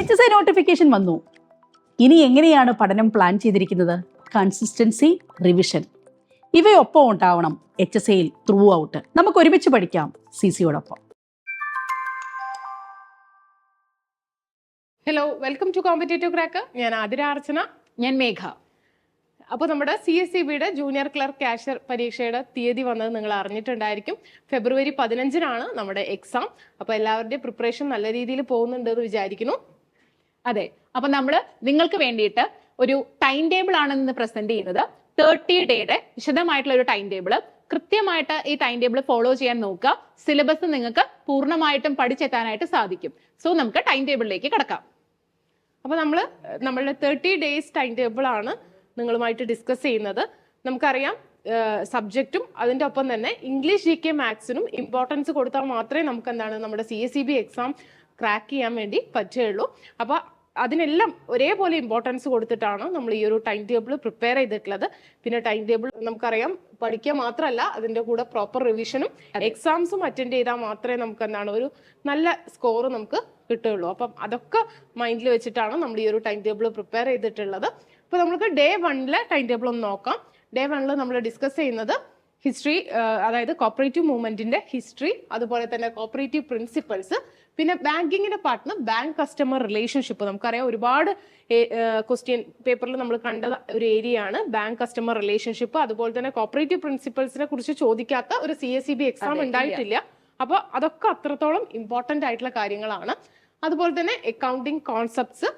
HSI notification വന്നു. ഇനി എങ്ങനെയാണ് പഠനം പ്ലാൻ ചെയ്തിരിക്കുന്നത്? കൺസിസ്റ്റൻസി, റിവിഷൻ ഇവയൊപ്പം ഉണ്ടാവണം HSIയിൽ ത്രൂ ഔട്ട്. നമുക്ക് ഒരുമിച്ച് പഠിക്കാം CCയോടൊപ്പം. Hello, welcome to competitive cracker. ഞാൻ ആതിര അർച്ചന. ഞാൻ മേഘ. അപ്പോൾ നമ്മുടെ CSEBയുടെ ജൂനിയർ ക്ലർക്ക് കാഷ്യർ പരീക്ഷയുടെ തീയതി വന്നത് നിങ്ങൾ അറിഞ്ഞിട്ടുണ്ടായിരിക്കും. ഫെബ്രുവരി 15-നാണ് നമ്മുടെ എക്സാം. അപ്പോൾ എല്ലാവരുടെയും പ്രിപ്പറേഷൻ നല്ല രീതിയിൽ പോകുന്നുണ്ട് എന്ന് വിചാരിക്കുന്നു. അതെ, അപ്പൊ നമ്മൾ നിങ്ങൾക്ക് വേണ്ടിയിട്ട് ഒരു ടൈം ടേബിൾ ആണ് ഇന്ന് പ്രസന്റ് ചെയ്യുന്നത്. 30 ഡേയുടെ വിശദമായിട്ടുള്ള ഒരു ടൈം ടേബിൾ. കൃത്യമായിട്ട് ഈ ടൈം ടേബിൾ ഫോളോ ചെയ്യാൻ നോക്കുക. സിലബസ് നിങ്ങൾക്ക് പൂർണ്ണമായിട്ടും പഠിച്ചെത്താനായിട്ട് സാധിക്കും. സോ നമുക്ക് ടൈം ടേബിളിലേക്ക് കിടക്കാം. അപ്പോൾ നമ്മളുടെ 30 ഡേയ്സ് ടൈം ടേബിൾ ആണ് നിങ്ങളുമായിട്ട് ഡിസ്കസ് ചെയ്യുന്നത്. നമുക്കറിയാം സബ്ജക്റ്റും അതിൻ്റെ ഒപ്പം തന്നെ ഇംഗ്ലീഷ് GK മാത്സിനും ഇമ്പോർട്ടൻസ് കൊടുത്താൽ മാത്രമേ നമുക്ക് നമ്മുടെ CSEB എക്സാം ക്രാക്ക് ചെയ്യാൻ വേണ്ടി പറ്റുകയുള്ളൂ. അപ്പോൾ അതിനെല്ലാം ഒരേപോലെ ഇമ്പോർട്ടൻസ് കൊടുത്തിട്ടാണ് നമ്മൾ ഈ ഒരു ടൈം ടേബിൾ പ്രിപ്പയർ ചെയ്തിട്ടുള്ളത്. പിന്നെ ടൈം ടേബിൾ നമുക്കറിയാം പഠിക്കുക മാത്രമല്ല, അതിൻ്റെ കൂടെ പ്രോപ്പർ റിവിഷനും എക്സാംസും അറ്റൻഡ് ചെയ്താൽ മാത്രമേ നമുക്ക് ഒരു നല്ല സ്കോർ നമുക്ക് കിട്ടുകയുള്ളൂ. അപ്പം അതൊക്കെ മൈൻഡിൽ വെച്ചിട്ടാണ് നമ്മൾ ഈ ഒരു ടൈം ടേബിൾ പ്രിപ്പയർ ചെയ്തിട്ടുള്ളത്. അപ്പോൾ നമുക്ക് ഡേ 1-ലെ ടൈം ടേബിൾ ഒന്ന് നോക്കാം. ഡേ 1-ൽ നമ്മൾ ഡിസ്കസ് ചെയ്യുന്നത് ഹിസ്റ്ററി, അതായത് കോപ്പറേറ്റീവ് മൂവ്മെന്റിന്റെ ഹിസ്റ്ററി, അതുപോലെ തന്നെ കോപ്പറേറ്റീവ് പ്രിൻസിപ്പൾസ്, പിന്നെ ബാങ്കിങ്ങിന്റെ പാർട്ടിന് ബാങ്ക് കസ്റ്റമർ റിലേഷൻഷിപ്പ്. നമുക്കറിയാം ഒരുപാട് ക്വസ്റ്റ്യൻ പേപ്പറിൽ നമ്മൾ കണ്ട ഒരു ഏരിയ ആണ് ബാങ്ക് കസ്റ്റമർ റിലേഷൻഷിപ്പ്. അതുപോലെ തന്നെ കോപ്പറേറ്റീവ് പ്രിൻസിപ്പൾസിനെ കുറിച്ച് ചോദിക്കാത്ത ഒരു CSEB എക്സാം ഉണ്ടായിട്ടില്ല. അപ്പോൾ അതൊക്കെ അത്രത്തോളം ഇമ്പോർട്ടന്റ് ആയിട്ടുള്ള കാര്യങ്ങളാണ്. അതുപോലെ തന്നെ accounting concepts,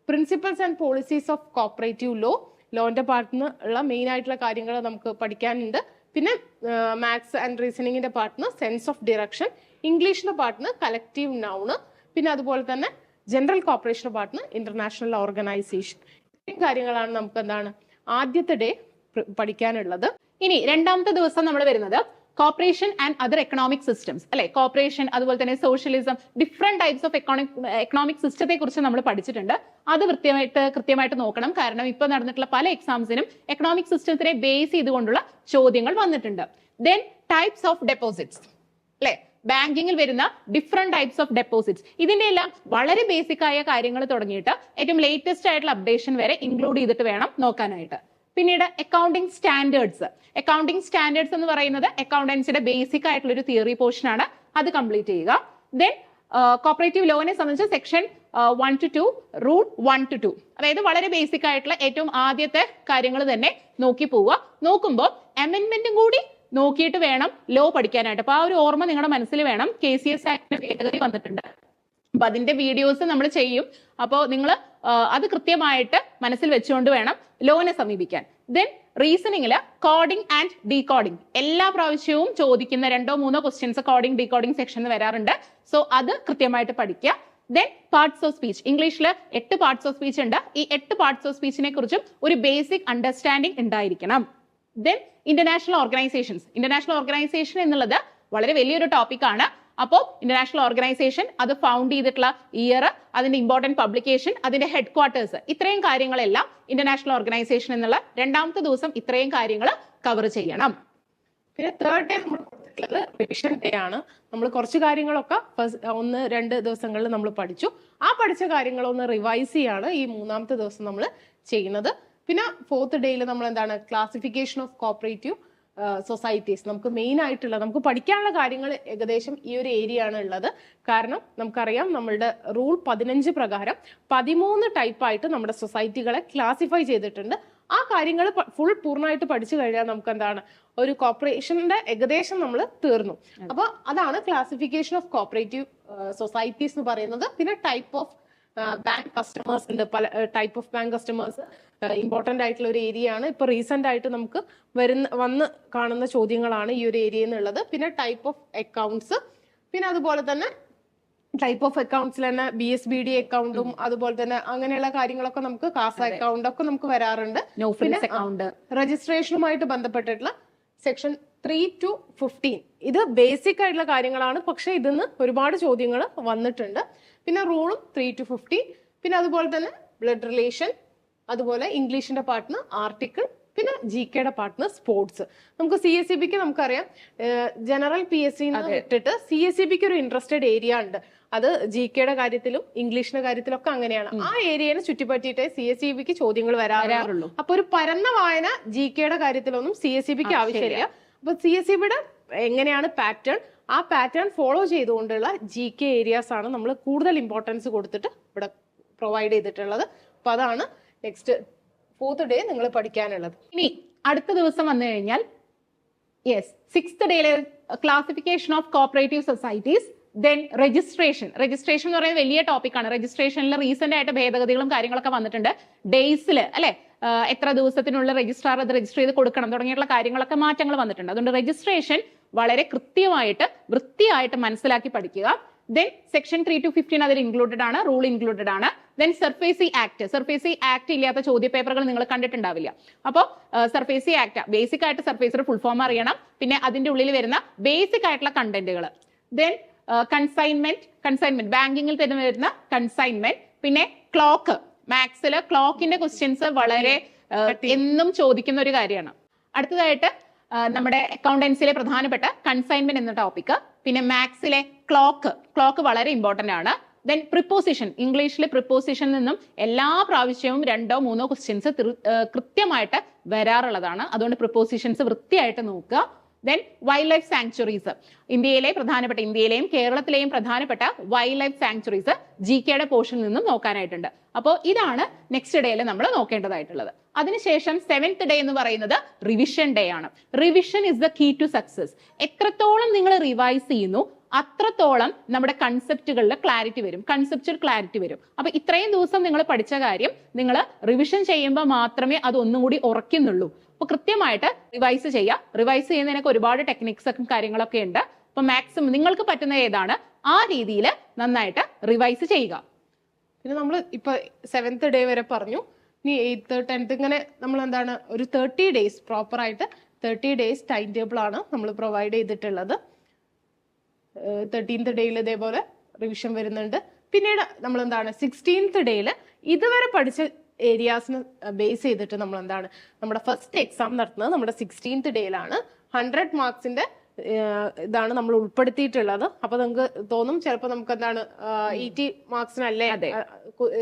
principles and policies of cooperative ലോന്റെ പാർട്ടിന് ഉള്ള മെയിൻ ആയിട്ടുള്ള കാര്യങ്ങൾ നമുക്ക് പഠിക്കാനുണ്ട്. പിന്നെ മാത്സ് ആൻഡ് റീസണിങ്ങിന്റെ പാർട്ടിന് സെൻസ് ഓഫ് ഡിറക്ഷൻ, ഇംഗ്ലീഷിന്റെ പാർട്ടിന് കളക്റ്റീവ് നൗണ്, പിന്നെ അതുപോലെ തന്നെ ജനറൽ കോർപ്പറേഷന്റെ പാർട്ടിന് ഇന്റർനാഷണൽ ഓർഗനൈസേഷൻ. ഇത്രയും കാര്യങ്ങളാണ് നമുക്ക് ആദ്യത്തെ ഡേ പഠിക്കാനുള്ളത്. ഇനി രണ്ടാമത്തെ ദിവസം നമ്മൾ വരുന്നത് corporation and other economic systems, അല്ലെ? കോർപ്പറേഷൻ, അതുപോലെ തന്നെ socialism, different types of economic സിസ്റ്റത്തെ കുറിച്ച് നമ്മൾ പഠിച്ചിട്ടുണ്ട്. അത് കൃത്യമായിട്ട് നോക്കണം. കാരണം ഇപ്പൊ നടന്നിട്ടുള്ള പല എക്സാംസിനും എക്കണോമിക് സിസ്റ്റത്തിനെ ബേസ് ചെയ്തുകൊണ്ടുള്ള ചോദ്യങ്ങൾ വന്നിട്ടുണ്ട്. ദെൻ ടൈപ്സ് ഓഫ് ഡെപ്പോസിറ്റ്സ്, അല്ലെ? ബാങ്കിങ്ങിൽ വരുന്ന ഡിഫറെന്റ് ടൈപ്സ് ഓഫ് ഡെപ്പോസിറ്റ്സ്. ഇതിന്റെ എല്ലാം വളരെ ബേസിക് ആയ കാര്യങ്ങൾ തുടങ്ങിയിട്ട് ഏറ്റവും ലേറ്റസ്റ്റ് ആയിട്ടുള്ള അപ്ഡേഷൻ വരെ ഇൻക്ലൂഡ് ചെയ്തിട്ട് വേണം നോക്കാനായിട്ട്. പിന്നീട് അക്കൗണ്ടിങ് സ്റ്റാൻഡേർഡ്സ്. അക്കൗണ്ടിങ് സ്റ്റാൻഡേർഡ്സ് എന്ന് പറയുന്നത് അക്കൗണ്ടൻസിയുടെ ബേസിക് ആയിട്ടുള്ള ഒരു തിയറി പോർഷൻ ആണ്. അത് കംപ്ലീറ്റ് ചെയ്യുക. ദെൻ കോപ്പറേറ്റീവ് ലോനെ സംബന്ധിച്ച് സെക്ഷൻ 1 to 2, റൂൾ 1 to 2, അതായത് വളരെ ബേസിക് ആയിട്ടുള്ള ഏറ്റവും ആദ്യത്തെ കാര്യങ്ങൾ തന്നെ നോക്കി പോവുക. നോക്കുമ്പോൾ അമെന്റ്മെന്റും കൂടി നോക്കിയിട്ട് വേണം ലോ പഠിക്കാനായിട്ട്. അപ്പൊ ആ ഒരു ഓർമ്മ നിങ്ങളുടെ മനസ്സിൽ വേണം. KCS ആക്ടിന് ഭേദഗതി വന്നിട്ടുണ്ട്. അപ്പൊ അതിന്റെ വീഡിയോസ് നമ്മൾ ചെയ്യും. അപ്പോൾ നിങ്ങൾ അത് കൃത്യമായിട്ട് മനസ്സിൽ വെച്ചുകൊണ്ട് വേണം ലോനെ സമീപിക്കാൻ. ദെൻ റീസണിങ്ങില് കോഡിംഗ് ആൻഡ് ഡീകോഡിംഗ്. എല്ലാ പ്രാവശ്യവും ചോദിക്കുന്ന 2-3 ക്വസ്റ്റ്യൻസ് കോഡിംഗ് ഡീകോഡിംഗ് സെക്ഷൻ വരാറുണ്ട്. സോ അത് കൃത്യമായിട്ട് പഠിക്കുക. Then parts of speech. ഇംഗ്ലീഷിൽ 8 പാർട്സ് ഓഫ് സ്പീച്ച് ഉണ്ട്. ഈ 8 പാർട്സ് ഓഫ് സ്പീച്ചിനെ കുറിച്ചും ഒരു ബേസിക് അണ്ടർസ്റ്റാൻഡിംഗ് ഉണ്ടായിരിക്കണം. Then international organisations. International organisation എന്നുള്ളത് വളരെ വലിയൊരു ടോപ്പിക് ആണ്. അപ്പോൾ ഇന്റർനാഷണൽ ഓർഗനൈസേഷൻ, അത് ഫൗണ്ട് ചെയ്തിട്ടുള്ള ഇയർ, അതിന്റെ ഇമ്പോർട്ടന്റ് പബ്ലിക്കേഷൻ, അതിന്റെ ഹെഡ് ക്വാർട്ടേഴ്സ്, ഇത്രയും കാര്യങ്ങളെല്ലാം ഇന്റർനാഷണൽ ഓർഗനൈസേഷൻ എന്നുള്ള രണ്ടാമത്തെ ദിവസം ഇത്രയും കാര്യങ്ങൾ കവർ ചെയ്യണം. പിന്നെ തേർഡ് ഡേ നമ്മൾ കൊടുത്തിട്ടുള്ളത് റിവിഷൻ ഡേ ആണ്. നമ്മൾ കുറച്ച് കാര്യങ്ങളൊക്കെ 1-2 ദിവസങ്ങളിൽ നമ്മൾ പഠിച്ചു. ആ പഠിച്ച കാര്യങ്ങളൊന്ന് റിവൈസ് ചെയ്യാണ് ഈ മൂന്നാമത്തെ ദിവസം നമ്മൾ ചെയ്യുന്നത്. പിന്നെ 4th ഡേയിൽ നമ്മൾ ക്ലാസിഫിക്കേഷൻ ഓഫ് കോപ്പറേറ്റീവ് സൊസൈറ്റീസ്. നമുക്ക് മെയിൻ ആയിട്ടുള്ള നമുക്ക് പഠിക്കാനുള്ള കാര്യങ്ങൾ ഏകദേശം ഈ ഒരു ഏരിയ ആണ് ഉള്ളത്. കാരണം നമുക്കറിയാം നമ്മളുടെ റൂൾ 15 പ്രകാരം 13 ടൈപ്പായിട്ട് നമ്മുടെ സൊസൈറ്റികളെ ക്ലാസിഫൈ ചെയ്തിട്ടുണ്ട്. ആ കാര്യങ്ങൾ പൂർണ്ണമായിട്ട് പഠിച്ചു കഴിഞ്ഞാൽ നമുക്ക് ഒരു കോർപ്പറേഷന്റെ ഏകദേശം നമ്മൾ തീർന്നു. അപ്പൊ അതാണ് ക്ലാസിഫിക്കേഷൻ ഓഫ് കോപ്പറേറ്റീവ് സൊസൈറ്റീസ് എന്ന് പറയുന്നത്. പിന്നെ ടൈപ്പ് ഓഫ് ബാങ്ക് കസ്റ്റമേഴ്സ് ഉണ്ട്. പല type of bank customers important ആയിട്ടുള്ള ഒരു ഏരിയ ആണ്. ഇപ്പൊ റീസെന്റ് ആയിട്ട് നമുക്ക് വന്ന് കാണുന്ന ചോദ്യങ്ങളാണ് ഈ ഒരു ഏരിയയിൽ നിന്നുള്ളത്. പിന്നെ ടൈപ്പ് ഓഫ് അക്കൗണ്ട്സ്, പിന്നെ അതുപോലെ തന്നെ ടൈപ്പ് ഓഫ് അക്കൗണ്ട്സിൽ തന്നെ BSBD അക്കൗണ്ടും അതുപോലെ തന്നെ അങ്ങനെയുള്ള കാര്യങ്ങളൊക്കെ നമുക്ക് കാസ അക്കൗണ്ട് ഒക്കെ നമുക്ക് വരാറുണ്ട്. അക്കൗണ്ട് രജിസ്ട്രേഷനുമായിട്ട് ബന്ധപ്പെട്ടിട്ടുള്ള സെക്ഷൻ 3 to 15. ഇത് ബേസിക് ആയിട്ടുള്ള കാര്യങ്ങളാണ്. പക്ഷെ ഇതിന്ന് ഒരുപാട് ചോദ്യങ്ങൾ വന്നിട്ടുണ്ട്. പിന്നെ റൂളും 3 to 15. പിന്നെ അതുപോലെ തന്നെ ബ്ലഡ് റിലേഷൻ, അതുപോലെ ഇംഗ്ലീഷിന്റെ പാർട്ടിന് ആർട്ടിക്കിൾ, പിന്നെ GKയുടെ പാർട്ട്ണർ സ്പോർട്സ്. നമുക്ക് CSEBക്ക് നമുക്കറിയാം ജനറൽ PSC ഇട്ടിട്ട് CSEBക്ക് ഒരു ഇൻട്രസ്റ്റഡ് ഏരിയ ഉണ്ട്. അത് GK കാര്യത്തിലും ഇംഗ്ലീഷിന്റെ കാര്യത്തിലൊക്കെ അങ്ങനെയാണ്. ആ ഏരിയനെ ചുറ്റിപ്പറ്റിയിട്ട് CSEBക്ക് ചോദ്യങ്ങൾ വരാറുള്ളൂ. അപ്പൊ ഒരു പരന്ന വായന GK കാര്യത്തിലൊന്നും CSEBക്ക് ആവശ്യമില്ല. അപ്പൊ CSEBയുടെ എങ്ങനെയാണ് പാറ്റേൺ, ആ പാറ്റേൺ ഫോളോ ചെയ്തുകൊണ്ടുള്ള GK ഏരിയാസ് ആണ് നമ്മൾ കൂടുതൽ ഇമ്പോർട്ടൻസ് കൊടുത്തിട്ട് ഇവിടെ പ്രൊവൈഡ് ചെയ്തിട്ടുള്ളത്. അപ്പൊ അതാണ് നെക്സ്റ്റ് 4th ഡേ നിങ്ങൾ പഠിക്കാനുള്ളത്. ഇനി അടുത്ത ദിവസം വന്നു കഴിഞ്ഞാൽ 6th ഡേയിലെ classification of cooperative societies, then registration എന്ന് പറയുന്നത് വലിയ ടോപ്പിക്കാണ്. രജിസ്ട്രേഷനിൽ റീസെന്റ് ആയിട്ട് ഭേദഗതികളും കാര്യങ്ങളൊക്കെ വന്നിട്ടുണ്ട്. ഡേയ്സിൽ അല്ലെ എത്ര ദിവസത്തിനുള്ള രജിസ്ട്രാർ അത് രജിസ്റ്റർ ചെയ്ത് കൊടുക്കണം തുടങ്ങിയിട്ടുള്ള കാര്യങ്ങളൊക്കെ മാറ്റങ്ങൾ വന്നിട്ടുണ്ട്. അതുകൊണ്ട് രജിസ്ട്രേഷൻ വളരെ കൃത്യമായിട്ട് വൃത്തിയായിട്ട് മനസ്സിലാക്കി പഠിക്കുക. ദെൻ സെക്ഷൻ 3 to 15 അതിൽ ഇൻക്ലൂഡഡ് ആണ്, റൂൾ ഇൻക്ലൂഡഡ് ആണ്. ദെൻ സർഫേസി ആക്ട് ഇല്ലാത്ത ചോദ്യ പേപ്പറുകൾ നിങ്ങൾ കണ്ടിട്ടുണ്ടാവില്ല. അപ്പോൾ സർഫേസി ആക്ട് ബേസിക് ആയിട്ട് സർഫേസിയുടെ ഫുൾ ഫോം അറിയണം. പിന്നെ അതിന്റെ ഉള്ളിൽ വരുന്ന ബേസിക് ആയിട്ടുള്ള കണ്ടന്റുകൾ. ദെൻ കൺസൈൻമെന്റ് ബാങ്കിങ്ങിൽ തന്നെ വരുന്ന കൺസൈൻമെന്റ്. പിന്നെ ക്ലോക്ക്, മാത്സിൽ ക്ലോക്കിന്റെ ക്വസ്റ്റ്യൻസ് വളരെ എന്നും ചോദിക്കുന്ന ഒരു കാര്യമാണ്. അടുത്തതായിട്ട് നമ്മുടെ അക്കൗണ്ടൻസിലെ പ്രധാനപ്പെട്ട കൺസൈൻമെന്റ് എന്ന ടോപ്പിക്. പിന്നെ മാത്സിലെ ക്ലോക്ക് വളരെ ഇമ്പോർട്ടന്റ് ആണ്. ദെൻ പ്രിപ്പോസിഷൻ, ഇംഗ്ലീഷിലെ പ്രിപ്പോസിഷൻ നിന്നും എല്ലാ പ്രാവശ്യവും 2 or 3 ക്വസ്റ്റ്യൻസ് കൃത്യമായിട്ട് വരാറുള്ളതാണ്. അതുകൊണ്ട് പ്രിപ്പോസിഷൻസ് വൃത്തിയായിട്ട് നോക്കുക. ദെൻ വൈൽഡ് ലൈഫ് സാങ്ച്വറീസ്, ഇന്ത്യയിലെയും കേരളത്തിലെയും പ്രധാനപ്പെട്ട വൈൽഡ് ലൈഫ് സാങ്ച്വറീസ് GKയുടെ പോർഷനിൽ നിന്നും നോക്കാനായിട്ടുണ്ട്. അപ്പോൾ ഇതാണ് നെക്സ്റ്റ് ഡേയിൽ നമ്മൾ നോക്കേണ്ടതായിട്ടുള്ളത്. അതിനുശേഷം 7th ഡേ എന്ന് പറയുന്നത് റിവിഷൻ ഡേ ആണ്. Revision is the key to success. എത്രത്തോളം നിങ്ങൾ റിവൈസ് ചെയ്യുന്നു അത്രത്തോളം നമ്മുടെ കൺസെപ്റ്റുകളിൽ കൺസെപ്റ്റുവൽ ക്ലാരിറ്റി വരും. അപ്പൊ ഇത്രയും ദിവസം നിങ്ങൾ പഠിച്ച കാര്യം നിങ്ങൾ റിവിഷൻ ചെയ്യുമ്പോൾ മാത്രമേ അത് ഒന്നും കൂടി ഉറക്കുന്നുള്ളൂ. അപ്പൊ കൃത്യമായിട്ട് റിവൈസ് ചെയ്യുന്നതിനൊക്കെ ഒരുപാട് ടെക്നിക്സും കാര്യങ്ങളൊക്കെ ഉണ്ട്. അപ്പൊ മാക്സിമം നിങ്ങൾക്ക് പറ്റുന്ന ഏതാണ് ആ രീതിയിൽ നന്നായിട്ട് റിവൈസ് ചെയ്യുക. പിന്നെ നമ്മൾ ഇപ്പൊ 7th ഡേ വരെ പറഞ്ഞു. ഇനി 8th 10th ഇങ്ങനെ നമ്മൾ എന്താണ് ഒരു 30 days പ്രോപ്പർ ആയിട്ട് 30 days ടൈം ടേബിൾ ആണ് നമ്മൾ പ്രൊവൈഡ് ചെയ്തിട്ടുള്ളത്. 13th ഡേയിൽ ഇതേപോലെ റിവിഷൻ വരുന്നുണ്ട്. പിന്നീട് നമ്മൾ എന്താണ് 16th ഡേയിൽ ഇതുവരെ പഠിച്ച ഏരിയാസിന് ബേസ് ചെയ്തിട്ട് നമ്മൾ എന്താണ് നമ്മുടെ ഫസ്റ്റ് എക്സാം നടത്തുന്നത് നമ്മുടെ 16th ഡേയിലാണ്. 100 മാർക്സിന്റെ ഇതാണ് നമ്മൾ ഉൾപ്പെടുത്തിയിട്ടുള്ളത്. അപ്പൊ നമുക്ക് തോന്നും ചിലപ്പോൾ നമുക്ക് എന്താണ് 80 മാർക്സിനല്ലേ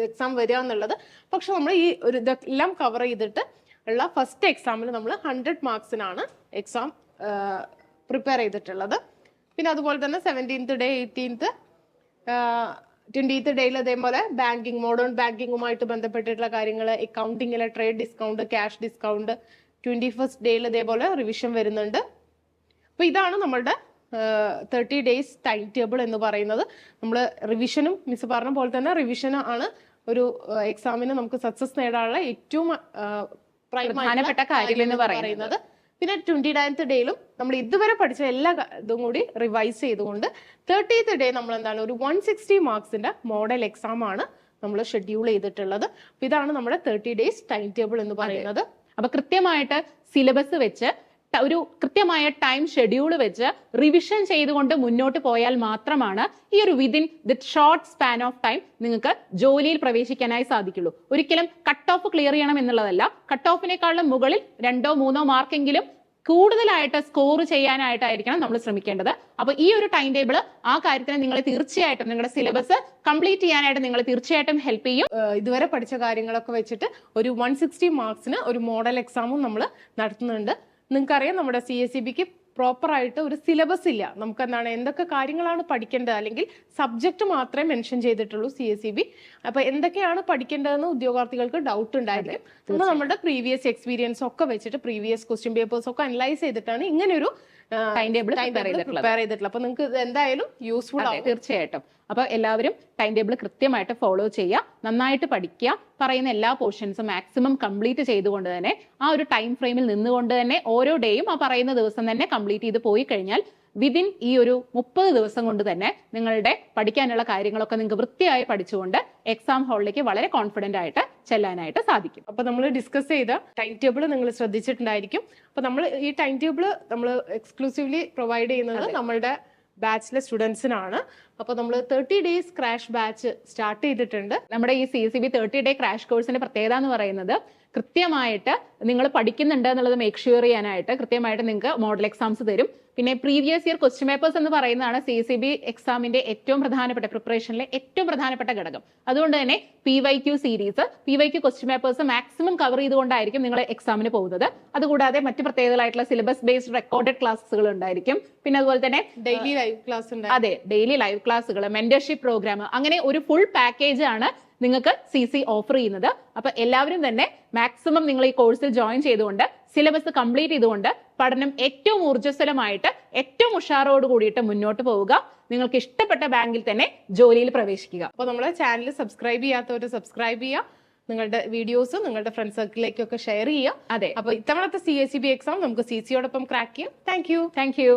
എക്സാം വരിക എന്നുള്ളത്. പക്ഷെ നമ്മൾ ഈ ഒരു ഇതെല്ലാം കവർ ചെയ്തിട്ട് ഉള്ള ഫസ്റ്റ് എക്സാമിൽ നമ്മൾ 100 മാർക്സിനാണ് എക്സാം പ്രിപ്പയർ ചെയ്തിട്ടുള്ളത്. പിന്നെ അതുപോലെ തന്നെ 17th ഡേ 18th 20th ഡേയിൽ അതേപോലെ മോഡേൺ ബാങ്കിങ്ങുമായിട്ട് ബന്ധപ്പെട്ടിട്ടുള്ള കാര്യങ്ങൾ, അക്കൗണ്ടിങ്ങിലെ trade discount, cash discount. 21st ഡേയിൽ അതേപോലെ റിവിഷൻ വരുന്നുണ്ട്. അപ്പൊ ഇതാണ് നമ്മളുടെ 30 days ടൈം ടേബിൾ എന്ന് പറയുന്നത്. നമ്മൾ റിവിഷനും മിസ് പറഞ്ഞ പോലെ തന്നെ റിവിഷനും ആണ് ഒരു എക്സാമിന് നമുക്ക് സക്സസ് നേടാനുള്ള ഏറ്റവും പ്രധാനപ്പെട്ട കാര്യം എന്ന് പറയുന്നത്. പിന്നെ 29th ഡേയിലും നമ്മൾ ഇതുവരെ പഠിച്ച എല്ലാ ഇതും കൂടി റിവൈസ് ചെയ്തുകൊണ്ട് 30th ഡേ നമ്മൾ എന്താണ് ഒരു 160 മാർക്സിന്റെ മോഡൽ എക്സാം ആണ് നമ്മൾ ഷെഡ്യൂൾ ചെയ്തിട്ടുള്ളത്. ഇതാണ് നമ്മുടെ 30 days ടൈം ടേബിൾ എന്ന് പറയുന്നത്. അപ്പൊ കൃത്യമായിട്ട് സിലബസ് വെച്ച് ഒരു കൃത്യമായ ടൈം ഷെഡ്യൂൾ വെച്ച് റിവിഷൻ ചെയ്തുകൊണ്ട് മുന്നോട്ട് പോയാൽ മാത്രമാണ് ഈ ഒരു within the short span of time നിങ്ങൾക്ക് ജോലിയിൽ പ്രവേശിക്കാനായി സാധിക്കുള്ളൂ. ഒരിക്കലും കട്ട് ഓഫ് ക്ലിയർ ചെയ്യണം എന്നുള്ളതല്ല. കട്ട് ഓഫിനേക്കാളും മുകളിൽ 2 or 3 മാർക്കെങ്കിലും കൂടുതലായിട്ട് സ്കോർ ചെയ്യാനായിട്ടായിരിക്കണം നമ്മൾ ശ്രമിക്കേണ്ടത്. അപ്പൊ ഈ ഒരു ടൈം ടേബിൾ ആ കാര്യത്തിന് നിങ്ങളെ തീർച്ചയായിട്ടും നിങ്ങളുടെ സിലബസ് കംപ്ലീറ്റ് ചെയ്യാനായിട്ട് നിങ്ങളെ തീർച്ചയായിട്ടും ഹെൽപ്പ് ചെയ്യും. ഇതുവരെ പഠിച്ച കാര്യങ്ങളൊക്കെ വെച്ചിട്ട് ഒരു 160 മാർക്സിന് ഒരു മോഡൽ എക്സാമും നമ്മൾ നടത്തുന്നുണ്ട്. നിങ്ങൾക്കറിയാം നമ്മുടെ CSEBക്ക് പ്രോപ്പർ ആയിട്ട് ഒരു സിലബസ് ഇല്ല. നമുക്ക് എന്താണ് എന്തൊക്കെ കാര്യങ്ങളാണ് പഠിക്കേണ്ടത്, അല്ലെങ്കിൽ സബ്ജക്ട് മാത്രമേ മെൻഷൻ ചെയ്തിട്ടുള്ളൂ CSEB. അപ്പൊ എന്തൊക്കെയാണ് പഠിക്കേണ്ടതെന്ന് ഉദ്യോഗാർത്ഥികൾക്ക് ഡൗട്ട് ഉണ്ടായിരിക്കും. നമ്മൾ നമ്മുടെ പ്രീവിയസ് എക്സ്പീരിയൻസ് ഒക്കെ വെച്ചിട്ട് പ്രീവിയസ് ക്വസ്റ്റ്യൻ പേപ്പേഴ്സ് ഒക്കെ അനലൈസ് ചെയ്തിട്ടാണ് ഇങ്ങനെ ഒരു ടൈം ടേബിൾ പ്രിപ്പയർ ചെയ്തിട്ടുള്ളത്. അപ്പൊ നിങ്ങൾക്ക് എന്തായാലും യൂസ്ഫുൾ ആവും തീർച്ചയായിട്ടും. അപ്പൊ എല്ലാവരും ടൈം ടേബിൾ കൃത്യമായിട്ട് ഫോളോ ചെയ്യുക, നന്നായിട്ട് പഠിക്കുക, പറയുന്ന എല്ലാ പോർഷൻസും മാക്സിമം കംപ്ലീറ്റ് ചെയ്തുകൊണ്ട് തന്നെ ആ ഒരു ടൈം ഫ്രെയിമിൽ നിന്നുകൊണ്ട് തന്നെ ഓരോ ഡേയും ആ പറയുന്ന ദിവസം തന്നെ കംപ്ലീറ്റ് ചെയ്ത് പോയി കഴിഞ്ഞാൽ വിതിൻ ഈ ഒരു 30 ദിവസം കൊണ്ട് തന്നെ നിങ്ങളുടെ പഠിക്കാനുള്ള കാര്യങ്ങളൊക്കെ നിങ്ങൾക്ക് വൃത്തിയായി പഠിച്ചുകൊണ്ട് എക്സാം ഹാളിലേക്ക് വളരെ കോൺഫിഡന്റ് ആയിട്ട് ചെല്ലാനായിട്ട് സാധിക്കും. അപ്പൊ നമ്മൾ ഡിസ്കസ് ചെയ്ത ടൈം ടേബിൾ നിങ്ങൾ ശ്രദ്ധിച്ചിട്ടുണ്ടായിരിക്കും. അപ്പൊ നമ്മൾ ഈ ടൈം ടേബിൾ നമ്മൾ എക്സ്ക്ലൂസീവ്ലി പ്രൊവൈഡ് ചെയ്യുന്നത് നമ്മളുടെ ബാച്ചിലെ സ്റ്റുഡൻസിനാണ്. അപ്പൊ നമ്മൾ 30 days ക്രാഷ് ബാച്ച് സ്റ്റാർട്ട് ചെയ്തിട്ടുണ്ട്. നമ്മുടെ ഈ CSEB 30 day ക്രാഷ് കോഴ്സിന്റെ പ്രത്യേകത എന്ന് പറയുന്നത് കൃത്യമായിട്ട് നിങ്ങൾ പഠിക്കുന്നുണ്ട് എന്നുള്ളത് മേക്ക് ഷുവർ ചെയ്യാനായിട്ട് കൃത്യമായിട്ട് നിങ്ങൾക്ക് മോഡൽ എക്സാംസ് തരും. പിന്നെ പ്രീവിയസ് ഇയർ ക്വസ്റ്റ്യൻ പേപ്പേഴ്സ് എന്ന് പറയുന്നതാണ് CCB എക്സാമിന്റെ ഏറ്റവും പ്രധാനപ്പെട്ട പ്രിപ്പറേഷനിലെ ഏറ്റവും പ്രധാനപ്പെട്ട ഘടകം. അതുകൊണ്ട് തന്നെ PYQ series, PYQ question papers maximum cover ചെയ്തുകൊണ്ടായിരിക്കും നിങ്ങൾ എക്സാമിന് പോകുന്നത്. അതുകൂടാതെ മറ്റ് പ്രത്യേകതകളായിട്ടുള്ള സിലബസ് ബേസ്ഡ് റെക്കോർഡഡ് ക്ലാസ്സുകൾ ഉണ്ടായിരിക്കും. പിന്നെ അതുപോലെ തന്നെ ഡെയിലി ലൈവ് ക്ലാസ് ഉണ്ട്. അതെ, ഡെയിലി ലൈവ് ക്ലാസ്സുകൾ, മെന്റർഷിപ്പ് പ്രോഗ്രാം, അങ്ങനെ ഒരു ഫുൾ പാക്കേജ് ആണ് നിങ്ങൾക്ക് CC ഓഫർ ചെയ്യുന്നത്. അപ്പൊ എല്ലാവരും തന്നെ മാക്സിമം നിങ്ങൾ ഈ കോഴ്സിൽ ജോയിൻ ചെയ്തുകൊണ്ട് സിലബസ് കംപ്ലീറ്റ് ചെയ്തുകൊണ്ട് പഠനം ഏറ്റവും ഊർജ്ജസ്വലമായിട്ട് ഏറ്റവും ഉഷാറോട് കൂടിയിട്ട് മുന്നോട്ട് പോവുക. നിങ്ങൾക്ക് ഇഷ്ടപ്പെട്ട ബാങ്കിൽ തന്നെ ജോലിയിൽ പ്രവേശിക്കുക. അപ്പോൾ നമ്മളെ ചാനൽ സബ്സ്ക്രൈബ് ചെയ്യാത്തവർ സബ്സ്ക്രൈബ് ചെയ്യുക, നിങ്ങളുടെ വീഡിയോസ് നിങ്ങളുടെ ഫ്രണ്ട് സർക്കിളിലേക്കൊക്കെ ഷെയർ ചെയ്യുക. അതെ, അപ്പൊ ഇത്തവണത്തെ CACB എക്സാം നമുക്ക് CC യോടൊപ്പം ക്രാക്ക് ചെയ്യാം. Thank you.